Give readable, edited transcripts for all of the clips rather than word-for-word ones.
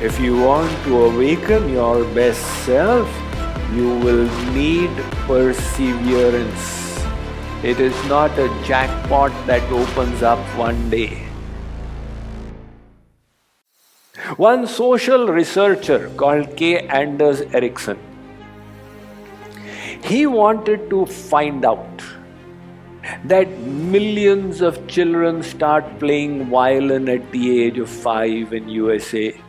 If you want to awaken your best self, you will need perseverance. It is not a jackpot that opens up one day. One social researcher called K. Anders Ericsson, he wanted to find out that millions of children start playing violin at the age of 5 in USA.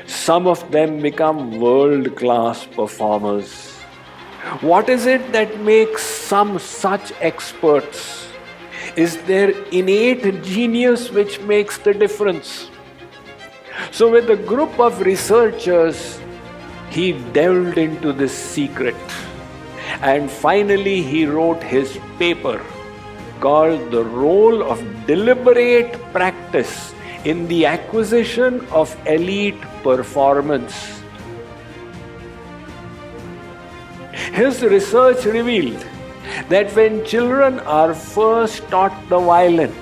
Some of them become world-class performers. What is it that makes some such experts? Is there innate genius which makes the difference? So with a group of researchers, he delved into this secret. And finally, he wrote his paper called The Role of Deliberate Practice in the Acquisition of Elite Performance. His research revealed that when children are first taught the violin,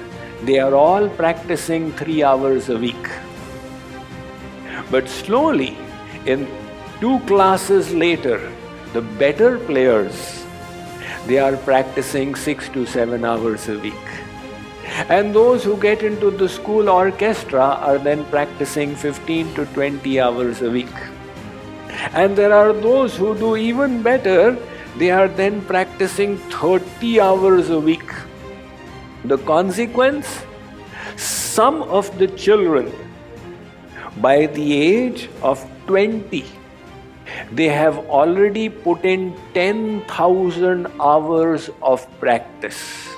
they are all practicing 3 hours a week. But slowly, in 2 classes later, the better players, they are practicing 6 to 7 hours a week. And those who get into the school orchestra are then practicing 15 to 20 hours a week. And there are those who do even better, they are then practicing 30 hours a week. The consequence? Some of the children, by the age of 20, they have already put in 10,000 hours of practice.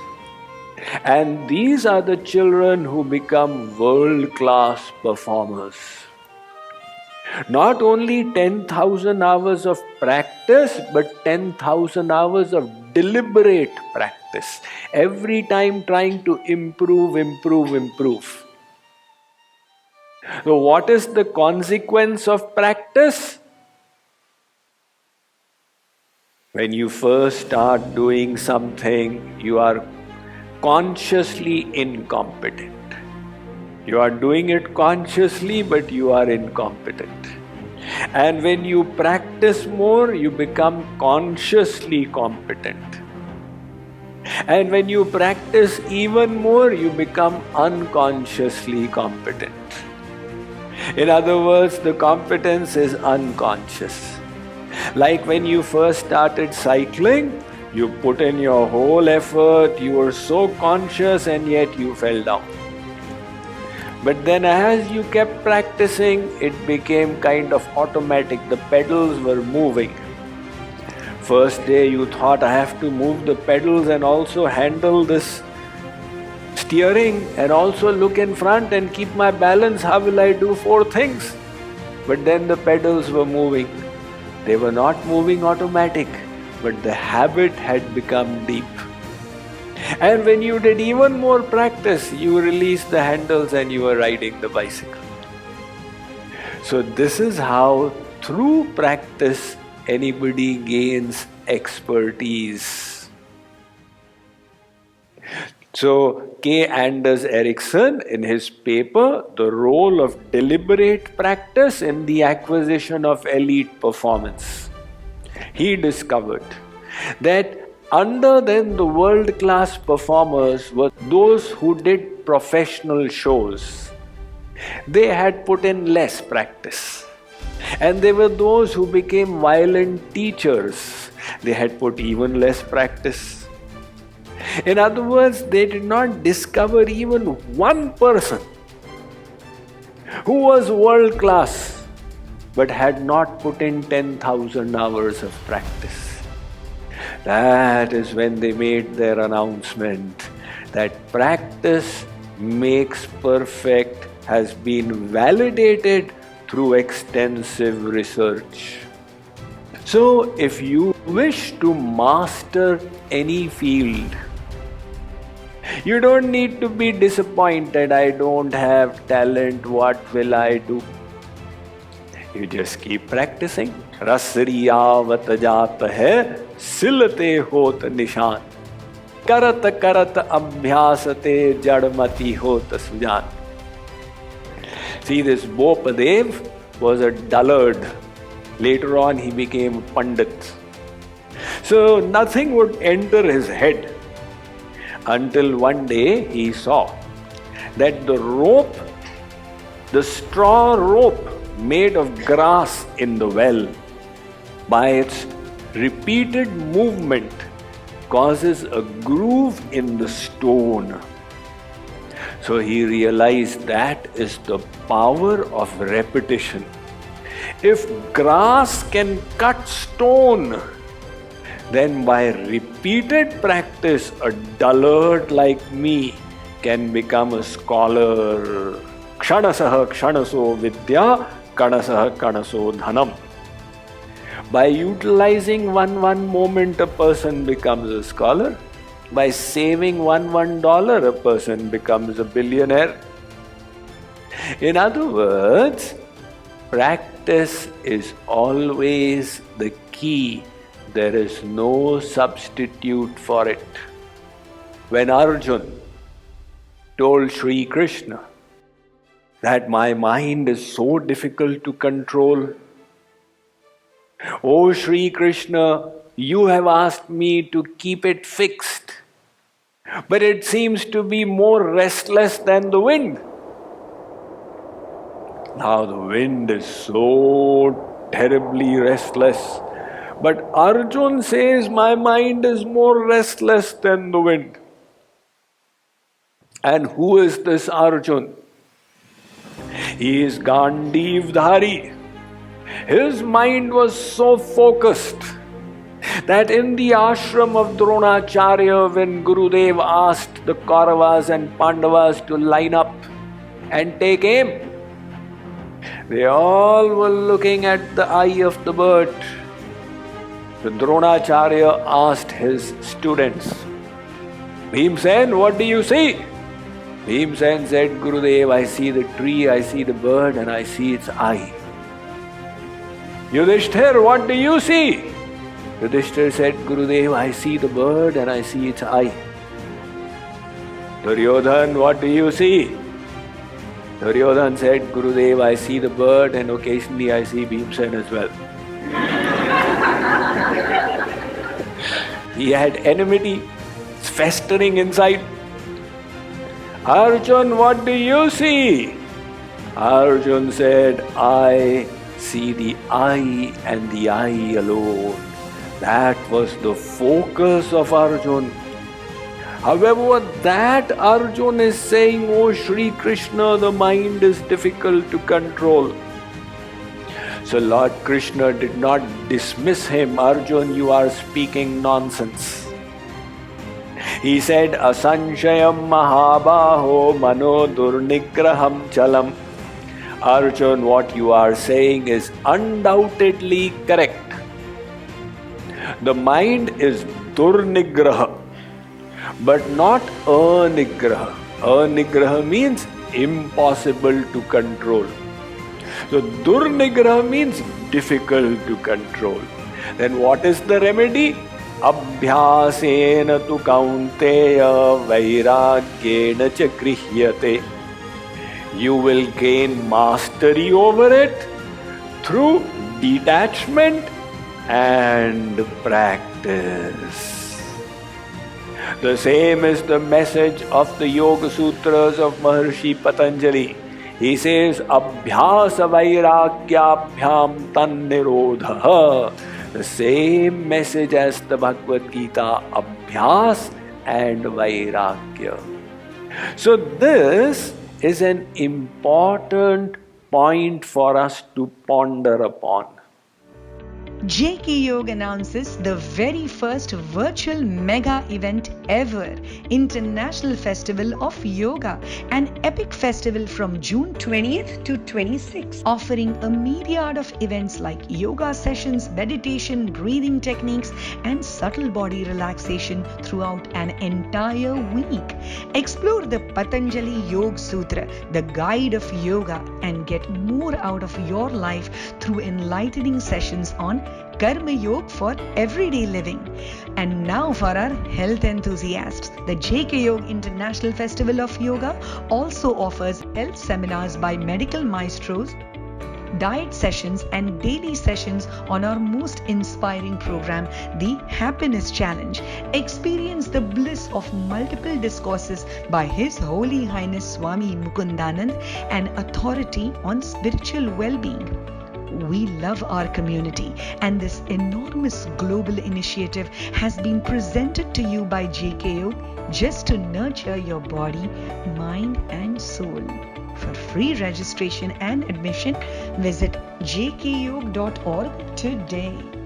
And these are the children who become world-class performers. Not only 10,000 hours of practice, but 10,000 hours of deliberate practice. Every time trying to improve. So what is the consequence of practice? When you first start doing something, you are consciously incompetent. You are doing it consciously, but you are incompetent. And when you practice more, you become consciously competent. And when you practice even more, you become unconsciously competent. In other words, the competence is unconscious. Like when you first started cycling, you put in your whole effort, you were so conscious and yet you fell down. But then as you kept practicing, it became kind of automatic. The pedals were moving. First day you thought, I have to move the pedals and also handle this steering and also look in front and keep my balance. How will I do 4 things? But then the pedals were moving. They were not moving automatic, but the habit had become deep. And when you did even more practice, you released the handles and you were riding the bicycle. So this is how, through practice, anybody gains expertise. So K. Anders Ericsson, in his paper, The Role of Deliberate Practice in the Acquisition of Elite Performance, he discovered that under then the world-class performers were those who did professional shows. They had put in less practice. And there were those who became violin teachers. They had put even less practice. In other words, they did not discover even one person who was world-class but had not put in 10,000 hours of practice. That is when they made their announcement that practice makes perfect has been validated through extensive research. So, if you wish to master any field, you don't need to be disappointed, I don't have talent, what will I do? You just keep practicing. Rasriyavat jaat hai, silate hot nishan. Karat karat abhyasate jadmati hot sujan. See, this Bopadev was a dullard. Later on, he became Pandit. So nothing would enter his head until one day he saw that the rope, the straw rope made of grass in the well, by its repeated movement causes a groove in the stone. So he realized that is the power of repetition. If grass can cut stone, then by repeated practice, a dullard like me can become a scholar. Kshanasaha kshanaso vidya, kanasaha kanaso dhanam. By utilizing one moment, a person becomes a scholar. By saving $1, a person becomes a billionaire. In other words, practice is always the key. There is no substitute for it. When Arjuna told Sri Krishna that my mind is so difficult to control, "Oh Sri Krishna, you have asked me to keep it fixed, but it seems to be more restless than the wind." Now the wind is so terribly restless, but Arjuna says, my mind is more restless than the wind. And who is this Arjuna? He is Gandhivdhari. His mind was so focused that in the ashram of Dronacharya, when Gurudev asked the Kauravas and Pandavas to line up and take aim, they all were looking at the eye of the bird. So Dronacharya asked his students, "Bhimsen, what do you see?" Bhimsen said, "Gurudev, I see the tree, I see the bird, and I see its eye." "Yudhishthir, what do you see?" Yudhishthir said, "Gurudev, I see the bird and I see its eye." "Duryodhan, what do you see?" Duryodhan said, "Gurudev, I see the bird and occasionally I see Bhimsen as well." He had enmity festering inside. "Arjuna, what do you see?" Arjuna said, "I see the eye and the eye alone." That was the focus of Arjuna. However, that Arjuna is saying, "Oh Sri Krishna, the mind is difficult to control." So Lord Krishna did not dismiss him. "Arjuna, you are speaking nonsense." He said, "Asanshayam mahabaho mano durnigraham chalam." Arjuna, what you are saying is undoubtedly correct. The mind is durnigraha, but not anigraha. Anigraha means impossible to control. So durnigraha means difficult to control. Then what is the remedy? Abhyasena tu kaunteya vairagyena cha grihyate. You will gain mastery over it through detachment and practice. The same is the message of the Yoga Sutras of Maharishi Patanjali. He says, "Abhyasa vairagyabhyam tannirodha." The same message as the Bhagavad Gita, Abhyas and Vairagya. So this is an important point for us to ponder upon. JK Yoga announces the very first virtual mega event ever, International Festival of Yoga, an epic festival from June 20th to 26th, offering a myriad of events like yoga sessions, meditation, breathing techniques, and subtle body relaxation throughout an entire week. Explore the Patanjali Yoga Sutra, the guide of yoga, and get more out of your life through enlightening sessions on Karma Yoga for everyday living. And now for our health enthusiasts, the JK Yoga International Festival of Yoga also offers health seminars by medical maestros, diet sessions and daily sessions on our most inspiring program, the Happiness Challenge. Experience the bliss of multiple discourses by His Holy Highness Swami Mukundanand, an authority on spiritual well-being. We love our community, and this enormous global initiative has been presented to you by JKO just to nurture your body, mind and soul. For free registration and admission, visit jkyog.org today.